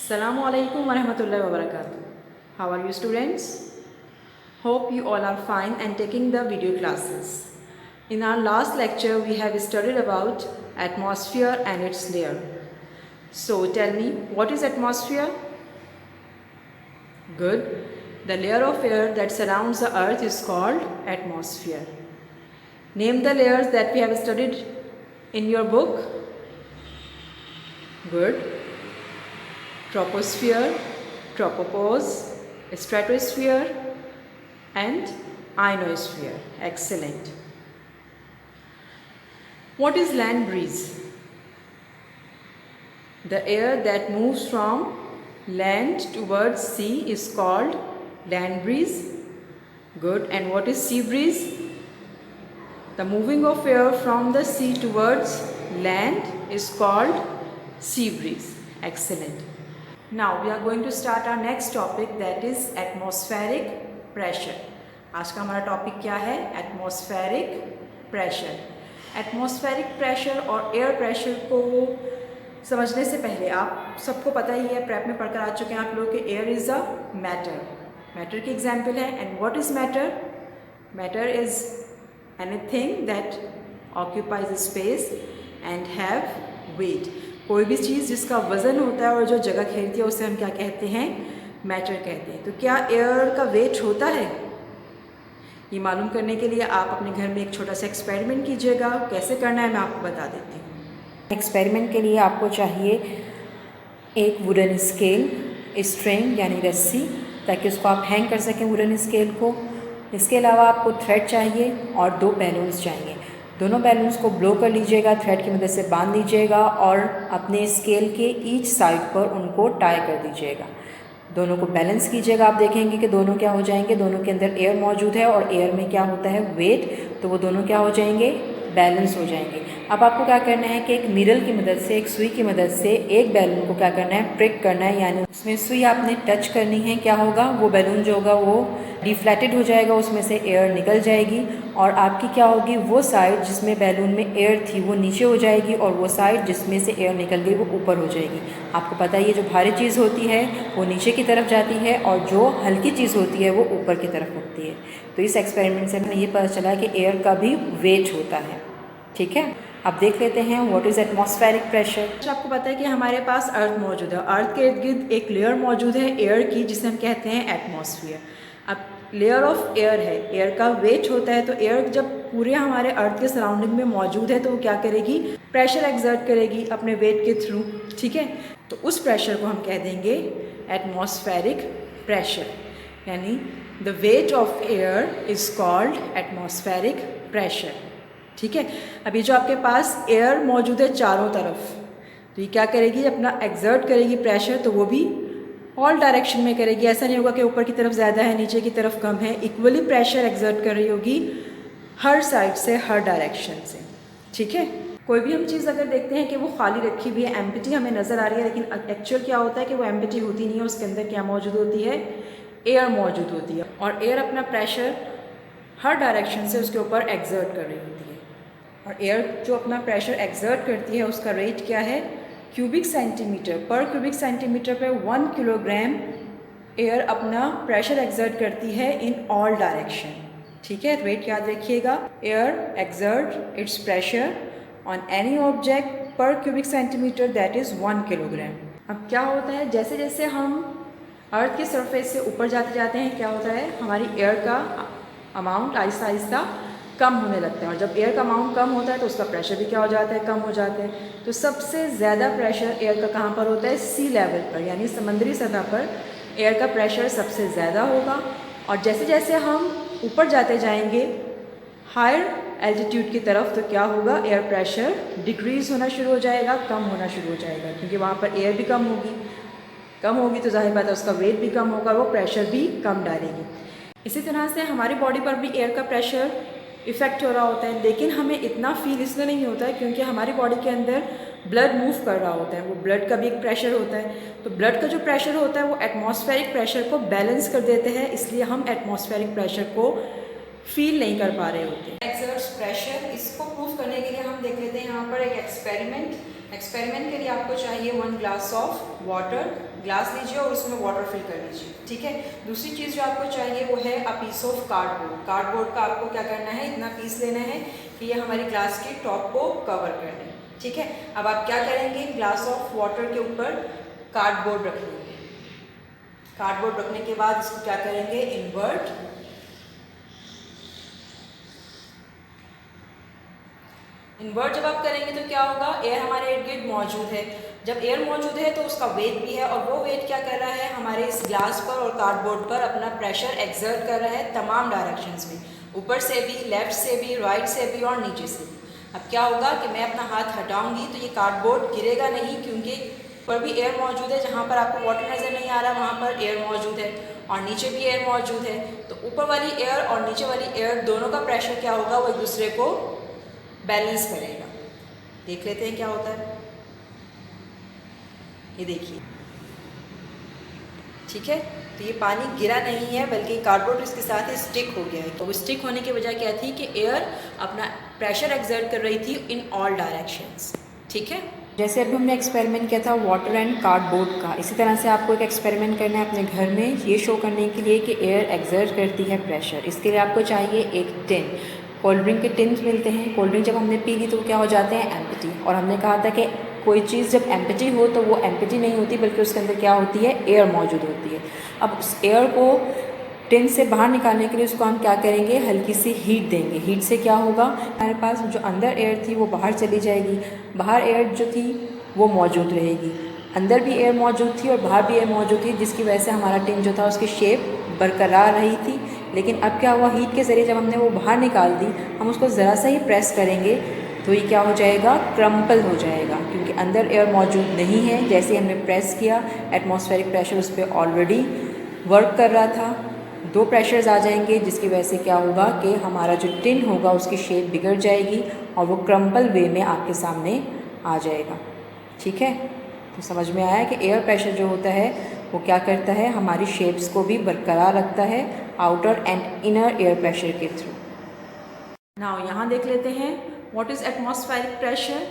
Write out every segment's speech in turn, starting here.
Assalamu alaikum wa rahmatullahi wa barakatuh. How are you students? Hope you all are fine and taking the video classes. In our last lecture we have studied about atmosphere and its layer. So tell me, what is atmosphere? Good. The layer of air that surrounds the earth is called atmosphere. Name the layers that we have studied in your book. Good. Troposphere, tropopause, stratosphere and ionosphere. Excellent. What is land breeze? The air that moves from land towards sea is called land breeze. Good. And what is sea breeze? The moving of air from the sea towards land is called sea breeze. Excellent. Now we are going to start our next topic, that is atmospheric pressure. आज का हमारा topic क्या है? Atmospheric pressure. Atmospheric pressure और air pressure को समझने से पहले आप सबको पता ही है, प्रेप में पढ़कर आ चुके हैं आप लोग कि air is a matter. Matter की एग्जाम्पल है. And what is matter? Matter is anything that occupies space and have weight. कोई भी चीज़ जिसका वज़न होता है और जो जगह घेरती है उसे हम क्या कहते हैं? मैटर कहते हैं. तो क्या एयर का वेट होता है? ये मालूम करने के लिए आप अपने घर में एक छोटा सा एक्सपेरिमेंट कीजिएगा. कैसे करना है मैं आपको बता देती हूँ. एक्सपेरिमेंट के लिए आपको चाहिए एक वुडन स्केल, स्ट्रिंग यानी रस्सी, ताकि उसको आप हैंग कर सकें वुडन स्केल को. इसके अलावा आपको थ्रेड चाहिए और 2 बैलून्स चाहिए. दोनों बैलून्स को ब्लो कर लीजिएगा, थ्रेड की मदद से बांध दीजिएगा और अपने स्केल के ईच साइड पर उनको टाई कर दीजिएगा. दोनों को बैलेंस कीजिएगा. आप देखेंगे कि दोनों क्या हो जाएंगे, दोनों के अंदर एयर मौजूद है और एयर में क्या होता है? वेट. तो वो दोनों क्या हो जाएंगे? बैलेंस हो जाएंगे. अब आपको क्या करना है कि एक नीडल की मदद से, एक सुई की मदद से एक बैलून को क्या करना है? प्रिक करना है, यानी उसमें सुई आपने टच करनी है. क्या होगा? वो बैलून जो होगा वो डिफ्लेटेड हो जाएगा, उसमें से एयर निकल जाएगी और आपकी क्या होगी? वो साइड जिसमें बैलून में एयर थी वो नीचे हो जाएगी और वो साइड जिसमें से एयर निकल गई वो ऊपर हो जाएगी. आपको पता है ये जो भारी चीज़ होती है वो नीचे की तरफ जाती है और जो हल्की चीज़ होती है वो ऊपर की तरफ उठती है. तो इस एक्सपेरिमेंट से हमें ये पता चला कि एयर का भी वेट होता है. ठीक है. अब देख लेते हैं व्हाट इज़ एटमॉस्फेरिक प्रेशर. आपको पता है कि हमारे पास अर्थ मौजूद है. अर्थ के इर्द गिर्द एक लेयर मौजूद है एयर की, जिसे हम कहते हैं एटमॉस्फेयर. अब लेयर ऑफ एयर है, एयर का वेट होता है. तो एयर जब पूरे हमारे अर्थ के सराउंडिंग में मौजूद है तो वो क्या करेगी? प्रेशर एक्सर्ट करेगी अपने वेट के थ्रू. ठीक है. तो उस प्रेशर को हम कह देंगे एटमॉस्फेरिक प्रेशर, यानी the weight of air is called atmospheric pressure. ठीक है. अभी जो आपके पास एयर मौजूद है चारों तरफ, तो ये क्या करेगी? अपना एक्सर्ट करेगी प्रेशर, तो वो भी ऑल डायरेक्शन में करेगी. ऐसा नहीं होगा कि ऊपर की तरफ ज़्यादा है नीचे की तरफ कम है. इक्वली प्रेशर एक्सर्ट कर रही होगी हर साइड से, हर डायरेक्शन से. ठीक है. कोई भी हम चीज़ अगर देखते हैं कि वो खाली रखी हुई है, एम्प्टी हमें नज़र आ रही है, लेकिन एक्चुअल क्या होता है कि वो एम्प्टी होती नहीं है. उसके अंदर क्या मौजूद होती है? एयर मौजूद होती है. और एयर अपना प्रेशर हर डायरेक्शन से उसके ऊपर एक्सर्ट कर रही होती है. और एयर जो अपना प्रेशर एक्सर्ट करती है उसका रेट क्या है? क्यूबिक सेंटीमीटर पर क्यूबिक सेंटीमीटर पे 1 किलोग्राम एयर अपना प्रेशर एक्सर्ट करती है इन ऑल डायरेक्शन. ठीक है. रेट याद रखिएगा. Air exert its pressure on any object पर cubic centimetre, that is 1 kilogram. अब क्या होता है, जैसे जैसे हम अर्थ की सरफेस से ऊपर जाते जाते हैं, क्या होता है? हमारी एयर का अमाउंट आहिस्ता आहिस्ता कम होने लगता है. और जब एयर का अमाउंट कम होता है तो उसका प्रेशर भी क्या हो जाता है? कम हो जाता है. तो सबसे ज़्यादा प्रेशर एयर का कहाँ पर होता है? सी लेवल पर, यानी समुद्री सतह पर एयर का प्रेशर सबसे ज़्यादा होगा. और जैसे जैसे हम ऊपर जाते जाएंगे हायर एल्टीट्यूड की तरफ, तो क्या होगा? एयर प्रेशर डिक्रीज़ होना शुरू हो जाएगा, कम होना शुरू हो जाएगा, क्योंकि वहाँ पर एयर भी कम होगी तो जाहिर बात है उसका वेट भी कम होगा, वो प्रेशर भी कम डालेगी. इसी तरह से हमारी बॉडी पर भी एयर का प्रेशर इफ़ेक्ट हो रहा होता है, लेकिन हमें इतना फील इसलिए नहीं होता है क्योंकि हमारी बॉडी के अंदर ब्लड मूव कर रहा होता है. वो ब्लड का भी एक प्रेशर होता है. तो ब्लड का जो प्रेशर होता है वो एटमॉस्फेरिक प्रेशर को बैलेंस कर देते हैं, इसलिए हम एटमॉस्फेरिक प्रेशर को फील नहीं कर पा रहे होते. एक्सर्ट्स प्रेशर, इसको प्रूव करने के लिए हम देख लेते हैं यहाँ पर एक एक्सपेरिमेंट एक्सपेरिमेंट के लिए आपको चाहिए 1 ग्लास ऑफ वाटर, ग्लास लीजिए और उसमें वाटर फिल कर लीजिए, ठीक है। दूसरी चीज़ जो आपको चाहिए वो है a piece of cardboard. Cardboard का आपको क्या करना है, इतना पीस लेना है कि ये हमारी ग्लास के टॉप को कवर कर दे, ठीक है। अब आप क्या करेंगे, ग्लास ऑफ वाटर के ऊपर कार्डबोर्ड रख लेंगे। कार्डबोर्ड रखने के बाद इसको क्या करेंगे, इन्वर्ट। इन्वर्ट जब आप करेंगे तो क्या होगा, एयर हमारे इर्द गिर्द मौजूद है। जब एयर मौजूद है तो उसका वेट भी है, और वो वेट क्या कर रहा है, हमारे इस ग्लास पर और कार्डबोर्ड पर अपना प्रेशर एक्सर्ट कर रहा है तमाम डायरेक्शंस में, ऊपर से भी, लेफ्ट से भी, राइट से भी और नीचे से भी। अब क्या होगा कि मैं अपना हाथ हटाऊंगी तो ये कार्डबोर्ड गिरेगा नहीं, क्योंकि ऊपर भी एयर मौजूद है, जहाँ पर आपको वाटर नज़र नहीं आ रहा वहाँ पर एयर मौजूद है, और नीचे भी एयर मौजूद है। तो ऊपर वाली एयर और नीचे वाली एयर दोनों का प्रेशर क्या होगा, वो एक दूसरे को बैलेंस करेगा। देख लेते हैं क्या होता है, ये देखिए, ठीक है। तो ये पानी गिरा नहीं है, बल्कि कार्डबोर्ड इसके साथ ही स्टिक हो गया है। तो वो स्टिक होने की वजह क्या थी कि एयर अपना प्रेशर एक्सर्ट कर रही थी इन ऑल डायरेक्शंस, ठीक है। जैसे अभी हमने एक्सपेरिमेंट किया था वाटर एंड कार्डबोर्ड का, इसी तरह से आपको एक एक्सपेरिमेंट करना है अपने घर में, ये शो करने के लिए कि एयर एक्सर्ट करती है प्रेशर। इसके लिए आपको चाहिए एक टिन। कोल्ड ड्रिंक के टिन्स मिलते हैं, कोल्ड ड्रिंक जब हमने पी ली तो क्या हो जाते हैं, एम्प्टी। और हमने कहा था कि कोई चीज़ जब एम्प्टी हो तो वो एम्प्टी नहीं होती, बल्कि उसके अंदर क्या होती है, एयर मौजूद होती है। अब उस एयर को टिन से बाहर निकालने के लिए उसको हम क्या करेंगे, हल्की सी हीट देंगे। हीट से क्या होगा, हमारे पास जो अंदर एयर थी वो बाहर चली जाएगी, बाहर एयर जो थी वो मौजूद रहेगी। अंदर भी एयर मौजूद थी और बाहर भी एयर मौजूद थी, जिसकी वजह से हमारा टिन जो था उसकी शेप बरकरार रही थी। लेकिन अब क्या हुआ, हीट के ज़रिए जब हमने वो बाहर निकाल दी, हम उसको ज़रा सा ही प्रेस करेंगे तो ये क्या हो जाएगा, क्रम्पल हो जाएगा, क्योंकि अंदर एयर मौजूद नहीं है। जैसे हमने प्रेस किया, एटमॉस्फेरिक प्रेशर उस पर ऑलरेडी वर्क कर रहा था। 2 प्रेशर्स आ जाएंगे, जिसकी वजह से क्या होगा कि हमारा जो टिन होगा उसकी शेप बिगड़ जाएगी और वो क्रम्पल वे में आपके सामने आ जाएगा, ठीक है। तो समझ में आया कि एयर प्रेशर जो होता है वो क्या करता है, हमारी शेप्स को भी बरकरार रखता है outer and inner air pressure के थ्रू। नाउ यहाँ देख लेते हैं, what is atmospheric pressure.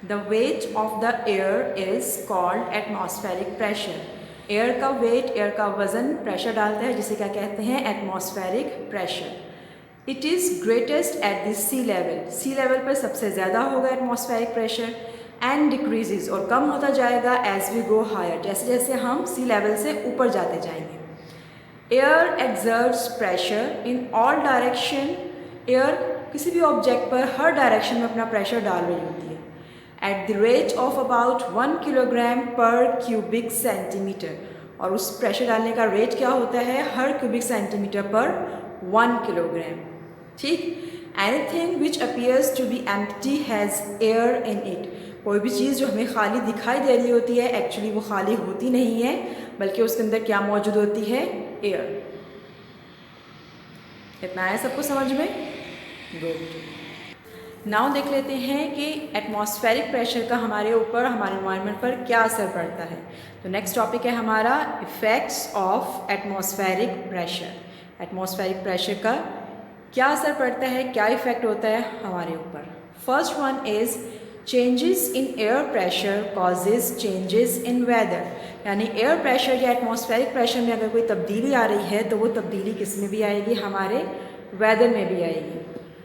The weight of the air is called atmospheric pressure. Air का वेट, एयर का वज़न प्रेशर डालता है, जिसे क्या कहते हैं, atmospheric pressure. It is greatest at the sea level. Sea level पर सबसे ज़्यादा होगा एटमॉस्फेरिक प्रेशर, एंड डिक्रीजेज, और कम होता जाएगा एज वी गो हायर, जैसे जैसे हम सी लेवल से ऊपर जाते जाएंगे। Air exerts pressure in all direction. Air किसी भी ऑब्जेक्ट पर हर डायरेक्शन में अपना प्रेशर डाल रही होती है, at the rate of about 1 kilogram पर क्यूबिक सेंटीमीटर। और उस प्रेशर डालने का रेट क्या होता है, हर क्यूबिक सेंटीमीटर पर 1 किलोग्राम, ठीक। Anything which appears to be empty has air in it. कोई भी चीज़ जो हमें खाली दिखाई दे रही होती है, एक्चुअली वो खाली होती नहीं है, बल्कि उसके अंदर क्या मौजूद होती है, एयर। इतना आया सबको समझ में, गुड। नाउ देख लेते हैं कि एटमॉस्फेरिक प्रेशर का हमारे ऊपर, हमारे एनवायरनमेंट पर क्या असर पड़ता है। तो नेक्स्ट टॉपिक है हमारा effects of atmospheric pressure. Atmospheric pressure का क्या असर पड़ता है, क्या इफ़ेक्ट होता है हमारे ऊपर। First one is changes in air pressure causes changes in weather. यानी एयर प्रेशर या एटमॉस्फेरिक प्रेशर में अगर कोई तब्दीली आ रही है तो वो तब्दीली किस में भी आएगी, हमारे वेदर में भी आएगी,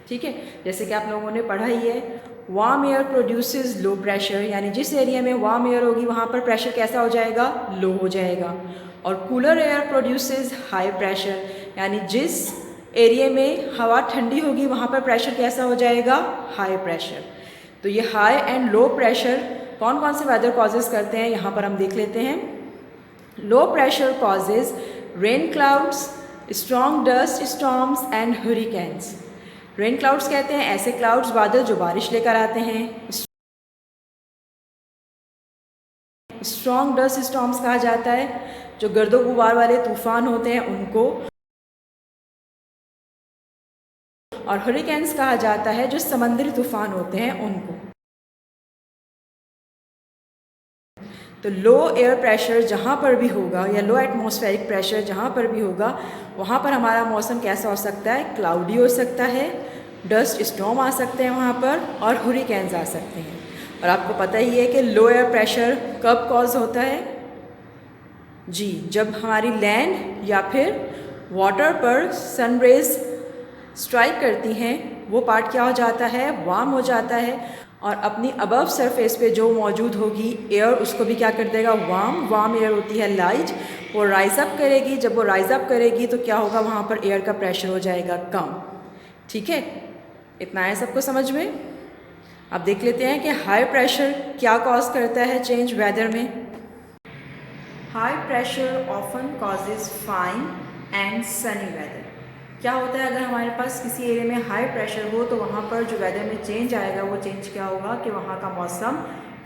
ठीक है। जैसे कि आप लोगों ने पढ़ा ही है, warm air produces low pressure, यानी जिस एरिया में वार्म एयर होगी वहाँ पर प्रेशर कैसा हो जाएगा, लो हो जाएगा। और cooler air produces high pressure, यानी जिस एरिया में हवा ठंडी होगी वहाँ पर प्रेशर कैसा हो जाएगा, हाई प्रेशर। तो ये हाई एंड लो प्रेशर कौन कौन से वेदर कॉजेज़ करते हैं, यहाँ पर हम देख लेते हैं। Low pressure causes rain clouds, strong dust storms and hurricanes. Rain clouds कहते हैं ऐसे क्लाउड्स, बादल जो बारिश लेकर आते हैं। स्ट्रॉन्ग डस्ट स्टॉर्म्स कहा जाता है जो गर्दो गुबार वाले तूफान होते हैं उनको। और हरिकेन्स कहा जाता है जो समुद्री तूफान होते हैं उनको। तो लो एयर प्रेशर जहाँ पर भी होगा या लो एटमॉस्फेरिक प्रेशर जहाँ पर भी होगा वहाँ पर हमारा मौसम कैसा हो सकता है, क्लाउडी हो सकता है, डस्ट स्टॉर्म आ सकते हैं वहाँ पर, और हरिकेन्स आ सकते हैं। और आपको पता ही है कि लो एयर प्रेशर कब कॉज होता है? जी, जब हमारी लैंड या फिर वाटर पर सन रेज स्ट्राइक करती हैं, वो पार्ट क्या हो जाता है? वार्म हो जाता है, और अपनी अबव सरफेस पे जो मौजूद होगी एयर, उसको भी क्या कर देगा? वार्म एयर होती है लाइट, वो राइज अप करेगी। जब वो राइज अप करेगी तो क्या होगा? वहाँ पर एयर का प्रेशर हो जाएगा कम। ठीक है, इतना है सबको समझ में? अब देख लेते हैं कि हाई प्रेशर क्या कॉज करता है चेंज वेदर में। High pressure often causes fine and sunny weather. क्या होता है? अगर हमारे पास किसी एरिया में हाई प्रेशर हो तो वहाँ पर जो वेदर में चेंज आएगा, वो चेंज क्या होगा कि वहाँ का मौसम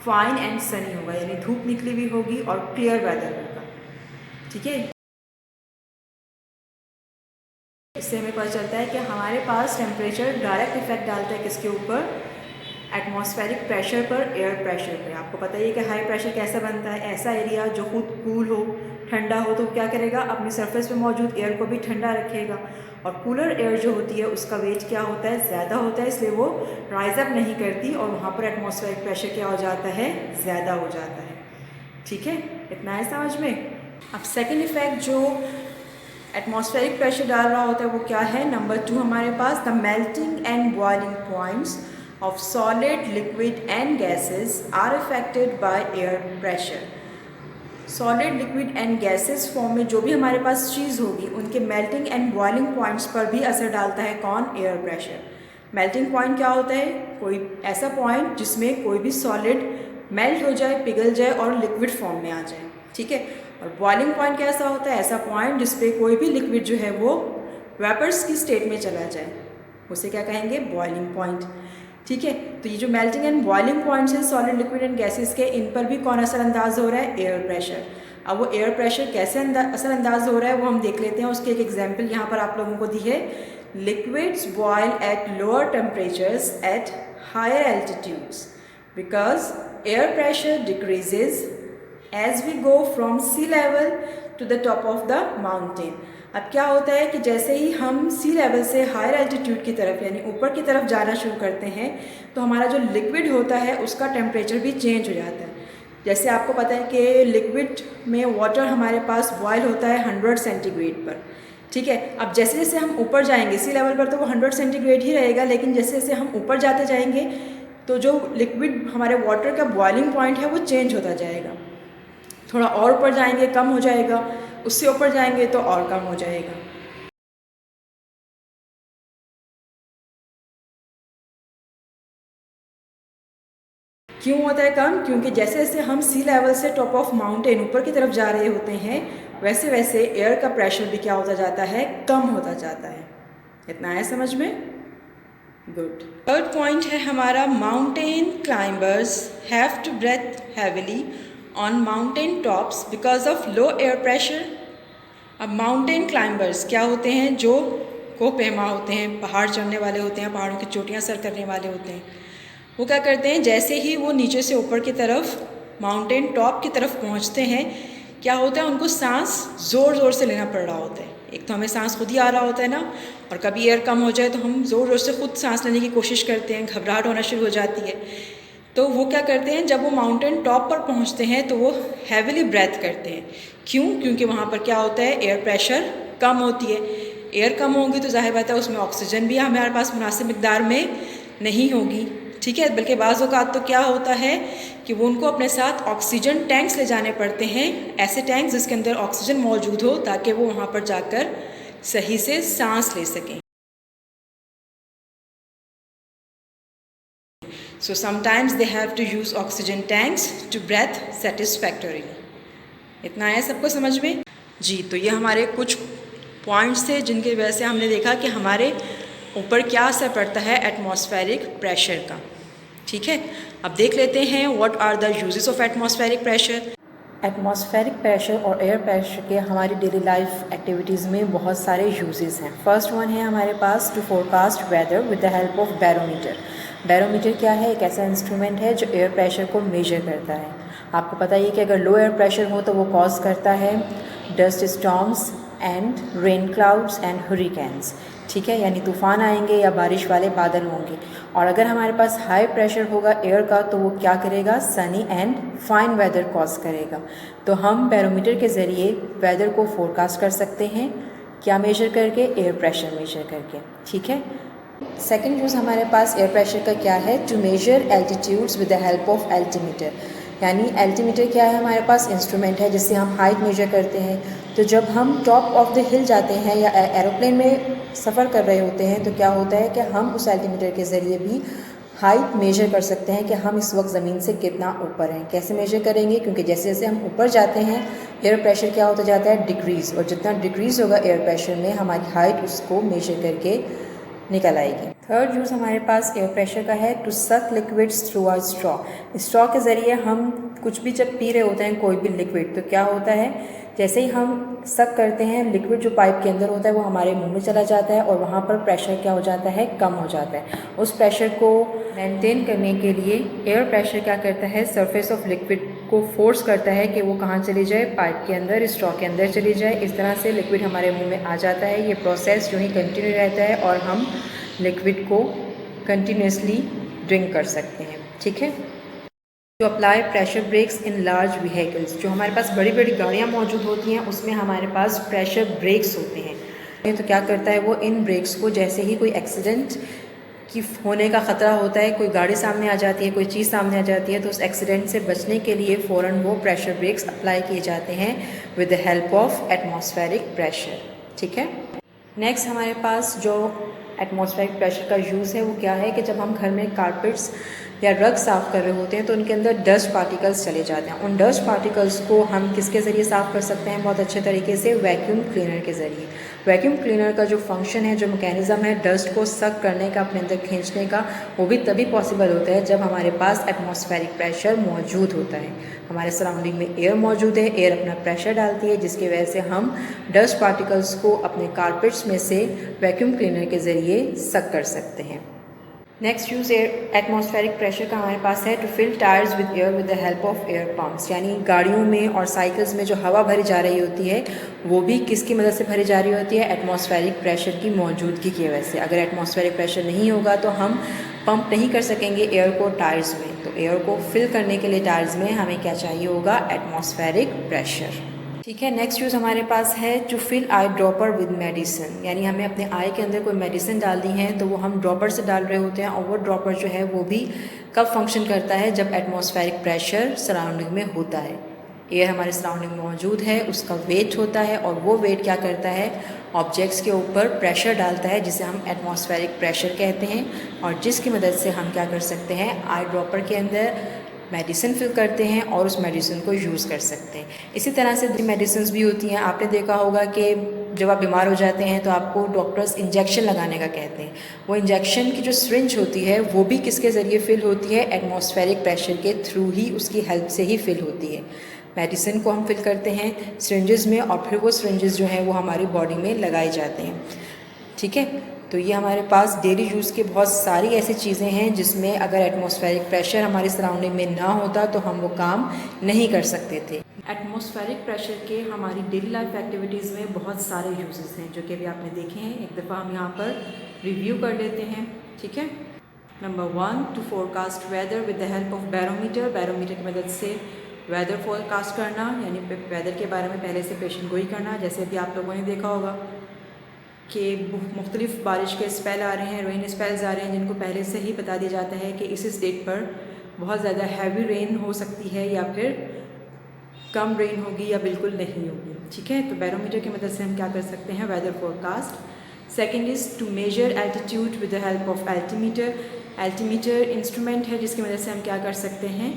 फाइन एंड सनी होगा, यानी धूप निकली हुई होगी और क्लियर वेदर होगा। ठीक है, इससे हमें पता चलता है कि हमारे पास टेम्परेचर डायरेक्ट इफेक्ट डालता है किसके ऊपर? एटमॉस्फेरिक प्रेशर पर, एयर प्रेशर पर। आपको पता ही है कि हाई प्रेशर कैसा बनता है? ऐसा एरिया जो खुद कूल हो, ठंडा हो, तो क्या करेगा? अपनी सरफेस पे मौजूद एयर को भी ठंडा रखेगा। और कूलर एयर जो होती है उसका वेट क्या होता है? ज़्यादा होता है, इसलिए वो राइज अप नहीं करती और वहाँ पर एटमॉस्फेरिक प्रेशर क्या हो जाता है? ज़्यादा हो जाता है। ठीक है, इतना है समझ में? अब सेकेंड इफेक्ट जो एटमॉस्फेरिक प्रेशर डाल रहा होता है वो क्या है? नंबर 2 हमारे पास, the melting and boiling points of solid, liquid and gases are affected by air pressure. Solid, liquid and gases form में जो भी हमारे पास चीज़ होगी उनके मेल्टिंग एंड बॉइलिंग पॉइंट्स पर भी असर डालता है कौन? Air pressure. मेल्टिंग पॉइंट क्या होता है? कोई ऐसा पॉइंट जिसमें कोई भी सॉलिड मेल्ट हो जाए, पिघल जाए और लिक्विड फॉर्म में आ जाए। ठीक है, और बॉइलिंग पॉइंट कैसा होता है? ऐसा पॉइंट जिसपे कोई भी लिक्विड जो है वो वेपर्स की स्टेट में चला जाए, उसे क्या कहेंगे? Boiling point. ठीक है, तो ये जो मेल्टिंग एंड बॉइलिंग पॉइंट्स हैं सॉलिड, लिक्विड एंड गैसेस के, इन पर भी कौन असरअंदाज हो रहा है? Air pressure. अब वो एयर प्रेशर कैसे असरअंदाज हो रहा है वो हम देख लेते हैं। उसके एक एग्जांपल यहाँ पर आप लोगों को दी है। Liquids boil at lower temperatures at higher altitudes because air pressure decreases as we go from sea level to the top of the mountain. अब क्या होता है कि जैसे ही हम सी लेवल से हायर एल्टीट्यूड की तरफ यानी ऊपर की तरफ जाना शुरू करते हैं तो हमारा जो लिक्विड होता है उसका टेम्परेचर भी चेंज हो जाता है। जैसे आपको पता है कि लिक्विड में वाटर हमारे पास बॉयल होता है 100 सेंटीग्रेड पर। ठीक है, अब जैसे जैसे हम ऊपर जाएंगे सी लेवल पर तो वो 100 सेंटीग्रेड ही रहेगा, लेकिन जैसे जैसे हम ऊपर जाते जाएंगे तो जो लिक्विड हमारे वाटर का बॉइलिंग पॉइंट है वो चेंज होता जाएगा। थोड़ा और ऊपर जाएंगे कम हो जाएगा, उससे ऊपर जाएंगे तो और कम हो जाएगा। क्यों होता है कम? क्योंकि जैसे जैसे हम सी लेवल से टॉप ऑफ माउंटेन ऊपर की तरफ जा रहे होते हैं वैसे वैसे एयर का प्रेशर भी क्या होता जाता है? कम होता जाता है। इतना है समझ में? गुड। थर्ड पॉइंट है हमारा, mountain climbers have to breathe heavily on mountain tops because of low air pressure. अब माउंटेन क्लाइंबर्स क्या होते हैं? जो कोहपेमा होते हैं, पहाड़ चढ़ने वाले होते हैं, पहाड़ों की चोटियाँ सर करने वाले होते हैं। वो क्या करते हैं? जैसे ही वो नीचे से ऊपर की तरफ माउंटेन टॉप की तरफ पहुँचते हैं, क्या होता है? उनको सांस ज़ोर ज़ोर से लेना पड़ रहा होता है। एक तो हमें सांस खुद ही आ रहा होता है ना, और कभी एयर कम हो जाए तो हम ज़ोर ज़ोर से खुद सांस लेने की कोशिश करते हैं, घबराहट होना शुरू हो जाती है। तो वो क्या करते हैं? जब वो माउंटेन टॉप पर पहुंचते हैं तो वो हैविली ब्रेथ करते हैं। क्यों? क्योंकि वहाँ पर क्या होता है? एयर प्रेशर कम होती है। एयर कम होगी तो जाहिर बात है उसमें ऑक्सीजन भी हमारे पास मुनासिब मिकदार में नहीं होगी। ठीक है, बल्कि बाज़ औक़ात तो क्या होता है कि वो उनको अपने साथ ऑक्सीजन टैंक्स ले जाने पड़ते हैं, ऐसे टैंक्स जिसके अंदर ऑक्सीजन मौजूद हो, ताकि वो वहाँ पर जाकर सही से सांस ले सकें। So sometimes they have to use oxygen tanks to breathe satisfactorily. इतना है सबको समझ में? जी, तो ये हमारे कुछ पॉइंट्स थे जिनकी वजह से हमने देखा कि हमारे ऊपर क्या असर पड़ता है एटमॉस्फेरिक प्रेशर का। ठीक है, अब देख लेते हैं what are the uses of atmospheric pressure. Atmospheric pressure और एयर प्रेशर के हमारी डेली लाइफ एक्टिविटीज़ में बहुत सारे यूजेस हैं। फर्स्ट वन है हमारे पास to forecast weather with the help of barometer. Barometer क्या है? एक ऐसा इंस्ट्रूमेंट है जो एयर प्रेशर को मेजर करता है। आपको पता ही है कि अगर लो एयर प्रेशर हो तो वो कॉज करता है dust storms and rain clouds and hurricanes. ठीक है, यानी तूफ़ान आएंगे या बारिश वाले बादल होंगे। और अगर हमारे पास हाई प्रेशर होगा एयर का तो वो क्या करेगा, sunny and fine weather cause करेगा। तो हम बैरोमीटर के ज़रिए वेदर को फोरकास्ट कर सकते हैं, क्या मेजर करके, एयर प्रेशर मेजर करके। ठीक है, सेकेंड यूज़ हमारे पास एयर प्रेशर का क्या है, to measure altitudes with the help of altimeter. यानी एल्टीमीटर क्या है, हमारे पास इंस्ट्रूमेंट है जिससे हम हाइट मेजर करते हैं। तो जब हम टॉप ऑफ द हिल जाते हैं या एरोप्लेन में सफ़र कर रहे होते हैं तो क्या होता है कि हम उस एल्टीमीटर के ज़रिए भी हाइट मेजर कर सकते हैं कि हम इस वक्त ज़मीन से कितना ऊपर हैं। कैसे मेजर करेंगे, क्योंकि जैसे जैसे हम ऊपर जाते हैं एयर प्रेशर क्या होता जाता है, डिक्रीज़, और जितना डिक्रीज़ होगा एयर प्रेशर में हमारी हाइट उसको मेजर करके निकल आएगी। थर्ड यूज़ हमारे पास एयर प्रेशर का है, to suck liquids through a straw. Straw के ज़रिए हम कुछ भी जब पी रहे होते हैं कोई भी लिक्विड, तो क्या होता है, जैसे ही हम सक करते हैं लिक्विड जो पाइप के अंदर होता है वो हमारे मुंह में चला जाता है और वहाँ पर प्रेशर क्या हो जाता है, कम हो जाता है। उस प्रेशर को मेंटेन करने के लिए एयर प्रेशर क्या करता है, सरफेस ऑफ लिक्विड को फोर्स करता है कि वो कहाँ चली जाए, पाइप के अंदर, स्ट्रॉ के अंदर चली जाए। इस तरह से लिक्विड हमारे मुंह में आ जाता है। ये प्रोसेस जो ही कंटिन्यू रहता है और हम लिक्विड को कंटिन्यूसली ड्रिंक कर सकते हैं। ठीक है, to apply pressure brakes in large vehicles, जो हमारे पास बड़ी बड़ी गाड़ियाँ मौजूद होती हैं उसमें हमारे पास प्रेशर ब्रेक्स होते हैं। तो क्या करता है वो, इन ब्रेक्स को जैसे ही कोई एक्सीडेंट की होने का ख़तरा होता है, कोई गाड़ी सामने आ जाती है, कोई चीज़ सामने आ जाती है, तो उस एक्सीडेंट से बचने के लिए फ़ौरन वो प्रेशर ब्रेक्स अप्लाई किए जाते हैं with the help of atmospheric pressure. ठीक है, नेक्स्ट हमारे पास जो एटमॉस्फेरिक प्रेशर का यूज़ है वो क्या है कि जब हम घर में कारपेट्स या रग साफ़ कर रहे होते हैं तो उनके अंदर डस्ट पार्टिकल्स चले जाते हैं। उन डस्ट पार्टिकल्स को हम किसके ज़रिए साफ़ कर सकते हैं, बहुत अच्छे तरीके से वैक्यूम क्लीनर के ज़रिए। वैक्यूम क्लीनर का जो फंक्शन है, जो मैकेनिज़्म है डस्ट को सक करने का, अपने अंदर खींचने का, वो भी तभी पॉसिबल होता है जब हमारे पास एटमॉस्फेरिक प्रेशर मौजूद होता है। हमारे सराउंडिंग में एयर मौजूद है, एयर अपना प्रेशर डालती है जिसकी वजह से हम डस्ट पार्टिकल्स को अपने कारपेट्स में से वैक्यूम क्लीनर के ज़रिए सक कर सकते हैं। नेक्स्ट यूज़ एटमॉस्फेरिक प्रेशर का हमारे पास है, to fill tyres with air with the help of air pumps. यानी गाड़ियों में और साइकिल्स में जो हवा भरी जा रही होती है वो भी किसकी मदद से भरी जा रही होती है, एटमॉस्फेरिक प्रेशर की मौजूदगी की वजह से। अगर एटमॉस्फेरिक प्रेशर नहीं होगा तो हम पंप नहीं कर सकेंगे एयर को टायर्स में। तो एयर को फिल करने के लिए टायर्स में हमें क्या चाहिए होगा, एटमॉस्फेरिक प्रेशर। ठीक है, नेक्स्ट यूज़ हमारे पास है, to fill eye dropper with medicine. यानी हमें अपने आई के अंदर कोई मेडिसिन डालनी है तो वो हम ड्रॉपर से डाल रहे होते हैं, और वो ड्रॉपर जो है वो भी कब फंक्शन करता है, जब एटमॉस्फेरिक प्रेशर सराउंडिंग में होता है। एयर हमारे सराउंडिंग में मौजूद है, उसका वेट होता है और वो वेट क्या करता है, ऑब्जेक्ट्स के ऊपर प्रेशर डालता है जिसे हम एटमॉस्फेरिक प्रेशर कहते हैं, और जिसकी मदद से हम क्या कर सकते हैं, आई ड्रॉपर के अंदर मेडिसिन फिल करते हैं और उस मेडिसिन को यूज़ कर सकते हैं। इसी तरह से मेडिसिन भी होती हैं। आपने देखा होगा कि जब आप बीमार हो जाते हैं तो आपको डॉक्टर्स इंजेक्शन लगाने का कहते हैं। वो इंजेक्शन की जो सिरिंज होती है वो भी किसके ज़रिए फिल होती है, एटमॉस्फेरिक प्रेशर के थ्रू ही, उसकी हेल्प से ही फिल होती है। मेडिसिन को हम फिल करते हैं सिरिंजेस में और फिर वो सिरिंजेस जो हैं वो हमारी बॉडी में लगाए जाते हैं। ठीक है, तो ये हमारे पास डेली यूज़ की बहुत सारी ऐसी चीज़ें हैं जिसमें अगर एटमॉस्फेरिक प्रेशर हमारी सराउंडिंग में ना होता तो हम वो काम नहीं कर सकते थे। एटमॉस्फेरिक प्रेशर के हमारी डेली लाइफ एक्टिविटीज़ में बहुत सारे यूजेस हैं जो कि अभी आपने देखे हैं। एक दफ़ा हम यहाँ पर रिव्यू कर लेते हैं। ठीक है, number 1, to forecast weather with the help of barometer. Barometer की मदद से वेदर फोरकास्ट करना, यानी वेदर के बारे में पहले से पेशन गोई करना। जैसे अभी आप लोगों ने देखा होगा कि मुख्तलिफ बारिश के स्पेल आ रहे हैं, रेन स्पेल्स आ रहे हैं, जिनको पहले से ही बता दिया जाता है कि इस डेट पर बहुत ज़्यादा हैवी रेन हो सकती है या फिर कम रेन होगी या बिल्कुल नहीं होगी। ठीक है, तो बैरोमीटर की मदद से हम क्या कर सकते हैं, weather forecast. Second is to measure altitude with the help of altimeter. Altimeter instrument है जिसकी मदद से हम क्या कर सकते हैं,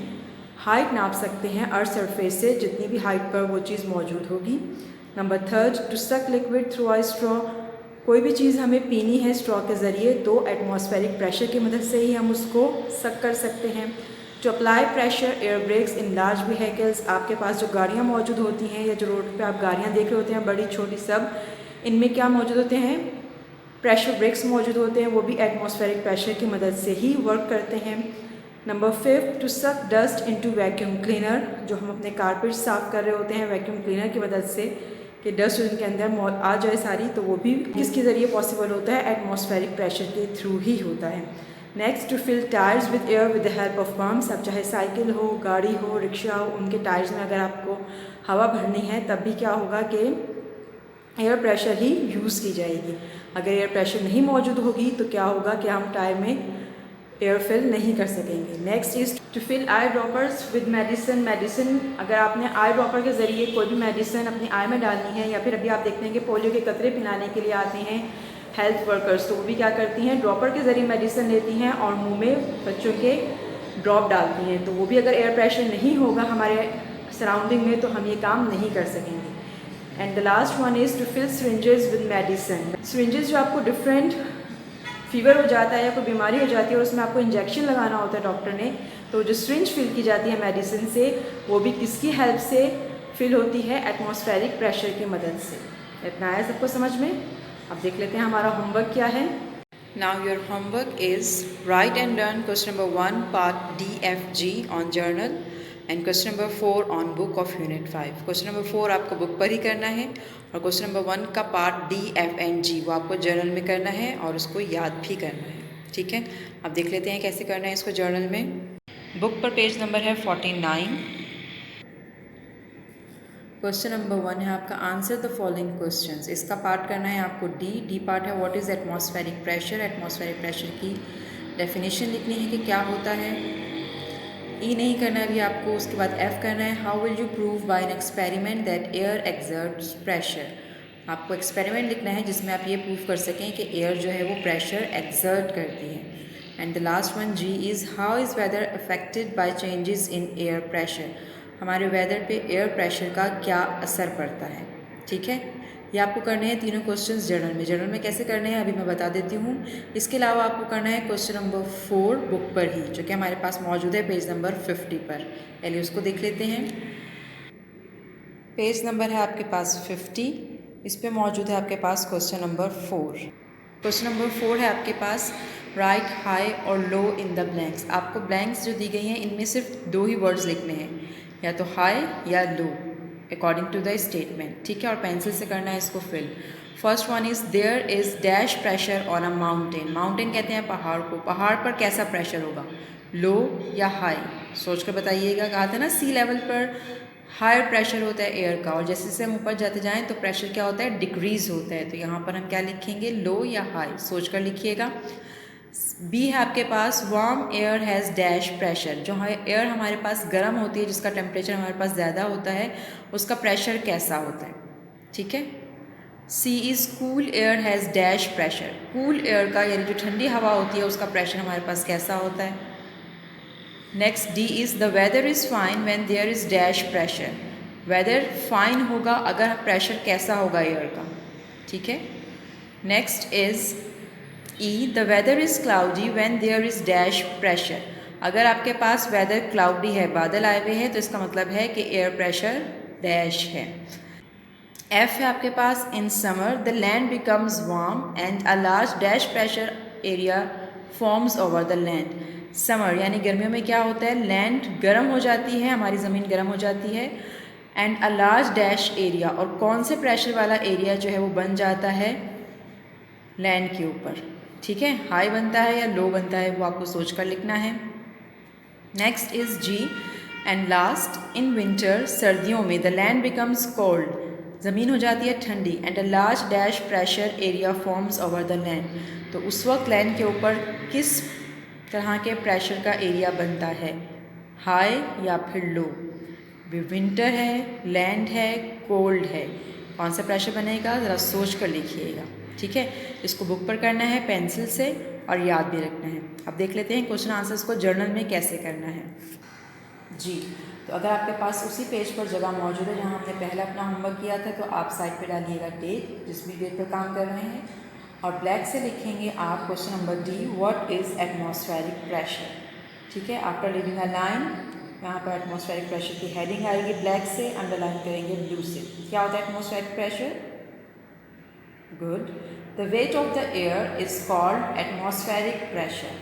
हाइट नाप सकते हैं अर्थ सरफेस से, जितनी भी हाइट पर वो चीज़ मौजूद होगी। Number 3, to suck liquid through a straw. कोई भी चीज़ हमें पीनी है स्ट्रॉ के ज़रिए तो एटमॉस्फेरिक प्रेशर की मदद से ही हम उसको सक कर सकते हैं। To apply pressure air brakes in large vehicles. आपके पास जो गाड़ियाँ मौजूद होती हैं या जो रोड पे आप गाड़ियाँ देख रहे होते हैं, बड़ी छोटी सब, इनमें क्या मौजूद होते हैं, प्रेशर ब्रेक्स मौजूद होते हैं। वो भी एटमॉस्फेरिक प्रेशर की मदद से ही वर्क करते हैं। Number 5, to suck dust into vacuum cleaner. जो हम अपने कारपेट साफ़ कर रहे होते हैं वैक्यूम क्लीनर की मदद से, कि डस्ट उनके अंदर आ जाए सारी, तो वो भी किसके ज़रिए पॉसिबल होता है, एटमॉस्फेरिक प्रेशर के थ्रू ही होता है। Next, to fill tyres with air with the help of pumps. अब चाहे साइकिल हो, गाड़ी हो, रिक्शा हो, उनके टायर्स में अगर आपको हवा भरनी है तब भी क्या होगा कि एयर प्रेशर ही यूज़ की जाएगी। अगर एयर प्रेशर नहीं मौजूद होगी तो क्या होगा कि हम टायर में एयर फिल नहीं कर सकेंगे। Next is to fill eye droppers with medicine. Medicine, अगर आपने आई ड्रॉपर के ज़रिए कोई भी मेडिसिन अपनी आई में डालनी है, या फिर अभी आप देखते हैं कि पोलियो के कतरे पिलाने के लिए आते हैं हेल्थ वर्कर्स, तो वो भी क्या करती हैं, ड्रॉपर के ज़रिए मेडिसिन लेती हैं और मुंह में बच्चों के ड्रॉप डालती हैं। तो वो भी अगर एयर प्रेशर नहीं होगा हमारे सराउंडिंग में तो हम ये काम नहीं कर सकेंगे। And the last one is to fill syringes with medicine. Syringes जो आपको डिफरेंट फीवर हो जाता है या कोई बीमारी हो जाती है और उसमें आपको इंजेक्शन लगाना होता है डॉक्टर ने, तो जो सिरिंज फिल की जाती है मेडिसिन से, वो भी किसकी हेल्प से फिल होती है, एटमॉस्फेरिक प्रेशर की मदद से। इतना आया सबको समझ में? अब देख लेते हैं हमारा होमवर्क क्या है। Now your homework is right and learn question number 1 part DFG on journal and question number 4 on book of unit 5। Question number 4 आपको बुक पर ही करना है और क्वेश्चन नंबर 1 का part D, F and G वो आपको जर्नल में करना है और उसको याद भी करना है। ठीक है, अब देख लेते हैं कैसे करना है इसको जर्नल में। बुक पर पेज नंबर है 49। क्वेश्चन नंबर 1 है आपका आंसर द फॉलोइंग क्वेश्चंस। इसका पार्ट करना है आपको डी पार्ट है what is atmospheric pressure. Atmospheric pressure की डेफिनेशन लिखनी है कि क्या होता है। ई नहीं करना है अभी आपको, उसके बाद एफ करना है how will you prove by an experiment that air exerts pressure. आपको एक्सपेरिमेंट लिखना है जिसमें आप ये प्रूव कर सकें कि एयर जो है वो प्रेशर एक्सर्ट करती है। And the last one G is how is weather affected by changes in air pressure. हमारे वेदर पे एयर प्रेशर का क्या असर पड़ता है। ठीक है, ये आपको करने हैं तीनों क्वेश्चंस जर्नल में कैसे करने हैं अभी मैं बता देती हूँ। इसके अलावा आपको करना है क्वेश्चन नंबर 4 बुक पर ही, जो कि हमारे पास मौजूद है पेज नंबर 50 पर। पहले उसको देख लेते हैं। पेज नंबर है आपके पास 50, इस पे मौजूद है आपके पास क्वेश्चन नंबर 4। क्वेश्चन नंबर 4 है आपके पास राइट हाई और लो इन द ब्लैंक्स। आपको ब्लैंक्स जो दी गई हैं इनमें सिर्फ 2 ही वर्ड्स लिखने हैं, या तो हाई या low according to the statement. ठीक है, और पेंसिल से करना है इसको fill. First one is there is dash pressure on a mountain. Mountain कहते हैं पहाड़ को, पहाड़ पर कैसा प्रेशर होगा, लो या हाई, सोच कर बताइएगा। कहा था ना सी लेवल पर हायर प्रेशर होता है एयर का, और जैसे जैसे हम ऊपर जाते जाएं तो प्रेशर क्या होता है, डिक्रीज होता है। तो यहाँ पर हम क्या लिखेंगे, लो या हाई, सोच कर लिखिएगा। बी है आपके पास warm air has dash pressure. जो एयर हमारे पास गर्म होती है, जिसका टेम्परेचर हमारे पास ज़्यादा होता है, उसका प्रेशर कैसा होता है। ठीक है। C is cool air has dash pressure. Cool air का यानी जो ठंडी हवा होती है उसका प्रेशर हमारे पास कैसा होता है। Next D is the weather is fine when there is dash pressure. Weather fine होगा अगर प्रेशर कैसा होगा एयर का। ठीक है। Next is E the weather is cloudy when there is dash pressure. अगर आपके पास वेदर क्लाउडी है, बादल आए हुए हैं, तो इसका मतलब है कि एयर प्रेशर डैश है। एफ है आपके पास in summer the land becomes warm and a large dash pressure area forms over the land. Summer यानी गर्मियों में क्या होता है, लैंड गर्म हो जाती है, हमारी ज़मीन गर्म हो जाती है। And a large dash area, और कौन से प्रेशर वाला एरिया जो है वो बन जाता है लैंड के ऊपर। ठीक है, हाई बनता है या लो बनता है वो आपको सोच कर लिखना है। Next is G and last in winter, सर्दियों में द लैंड बिकम्स कोल्ड, ज़मीन हो जाती है ठंडी। And a large dash pressure area forms over the land, तो उस वक्त लैंड के ऊपर किस तरह के प्रेशर का एरिया बनता है, हाई या फिर लो। विंटर है, लैंड है, कोल्ड है, कौन सा प्रेशर बनेगा ज़रा सोच कर लिखिएगा। ठीक है, इसको बुक पर करना है पेंसिल से और याद भी रखना है। अब देख लेते हैं क्वेश्चन आंसर्स को जर्नल में कैसे करना है। जी, तो अगर आपके पास उसी पेज पर जगह मौजूद है जहाँ हमने पहले अपना होमवर्क किया था, तो आप साइड पे डालिएगा डेट, जिस भी डेट पर काम कर रहे हैं, और ब्लैक से लिखेंगे आप question number D what is atmospheric pressure. ठीक है, आफ्टर लीविंग अ लाइन यहाँ पर एटमॉस्फेरिक प्रेशर की हेडिंग आएगी ब्लैक से, अंडरलाइन करेंगे ब्लू से। क्या होता है atmospheric pressure, good. The weight of the air is called atmospheric pressure.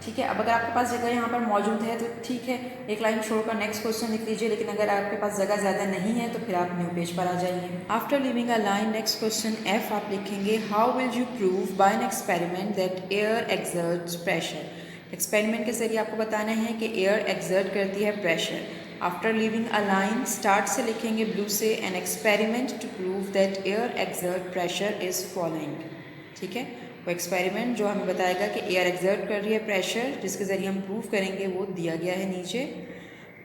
ठीक है, अब अगर आपके पास जगह यहाँ पर मौजूद है तो ठीक है, एक लाइन छोड़कर नेक्स्ट क्वेश्चन लिख लीजिए, लेकिन अगर आपके पास जगह ज़्यादा नहीं है तो फिर आप न्यू पेज पर आ जाइए। After leaving a line, next question F आप लिखेंगे, how will you prove by an experiment that air exerts pressure. Experiment के जरिए आपको बताना है कि एयर एक्सर्ट करती है pressure. After leaving a line, start से लिखेंगे ब्लू से, an experiment to prove that air exert pressure is following. ठीक है, वो एक्सपेरिमेंट जो हमें बताएगा कि एयर एक्सर्ट कर रही है प्रेशर, जिसके ज़रिए हम प्रूव करेंगे, वो दिया गया है नीचे।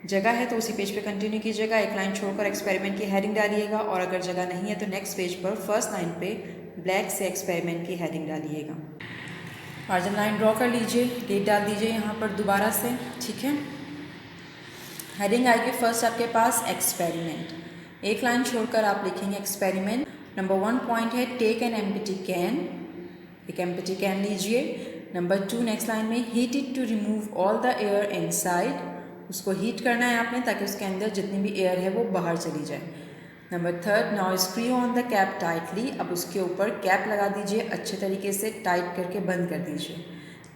जगह है तो उसी पेज पे कंटिन्यू कीजिएगा, एक लाइन छोड़कर एक्सपेरिमेंट की हेडिंग डालिएगा, और अगर जगह नहीं है तो नेक्स्ट पेज पर फर्स्ट लाइन पे ब्लैक से एक्सपेरिमेंट की हेडिंग डालिएगा। मार्जिन लाइन ड्रॉ कर लीजिए, डेट डाल दीजिए यहाँ पर दोबारा से। ठीक है, हेडिंग आएगी फर्स्ट आपके पास एक्सपेरिमेंट, एक लाइन छोड़कर आप लिखेंगे एक्सपेरिमेंट। नंबर 1 पॉइंट है टेक एन एम्प्टी कैन, एक एम्प्टी कैन लीजिए। नंबर 2 नेक्स्ट लाइन में heat it to remove all the air inside, उसको हीट करना है आपने ताकि उसके अंदर जितनी भी एयर है वो बाहर चली जाए। Number 3 now screw on the cap tightly, अब उसके ऊपर कैप लगा दीजिए, अच्छे तरीके से टाइट करके बंद कर दीजिए।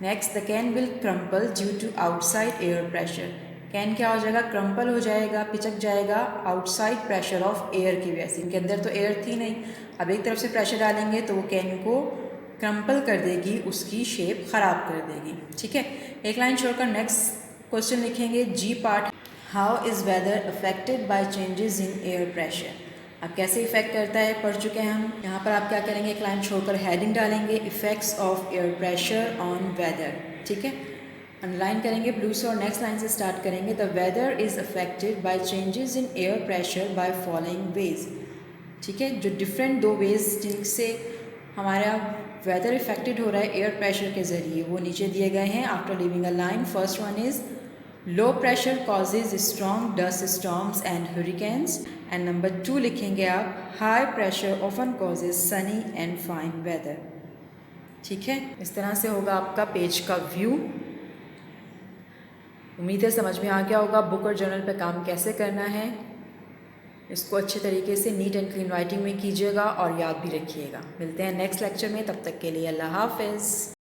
Next the can will crumple due to outside air pressure, can क्या हो जाएगा, क्रम्पल हो जाएगा, पिचक जाएगा आउटसाइड प्रेशर ऑफ एयर की वजह से, इनके अंदर तो एयर थी नहीं। अब एक तरफ से प्रेशर डालेंगे तो वो कैन को क्रम्पल कर देगी, उसकी शेप ख़राब कर देगी। ठीक है, एक लाइन छोड़कर नेक्स्ट क्वेश्चन लिखेंगे जी part, how is weather affected by changes in air pressure. अब कैसे इफेक्ट करता है पढ़ चुके हैं हम। यहाँ पर आप क्या करेंगे, एक लाइन छोड़कर हेडिंग डालेंगे, effects of air pressure on weather. ठीक है, अंडरलाइन करेंगे ब्लू से और नेक्स्ट लाइन से स्टार्ट करेंगे, the weather is affected by changes in air pressure by following ways. ठीक है, जो डिफरेंट 2 वेज जिनसे हमारा वेदर इफेक्टेड हो रहा है एयर प्रेशर के ज़रिए, वो नीचे दिए गए हैं। After leaving a line, first one is low pressure causes strong dust storms and hurricanes, and number 2 लिखेंगे आप, high pressure often causes sunny and fine weather. ठीक है, इस तरह से होगा आपका पेज का व्यू। उम्मीद है समझ में आ गया होगा बुक और जर्नल पे काम कैसे करना है। इसको अच्छे तरीके से नीट एंड क्लीन राइटिंग में कीजिएगा और याद भी रखिएगा। मिलते हैं नेक्स्ट लेक्चर में, तब तक के लिए अल्लाह हाफिज़।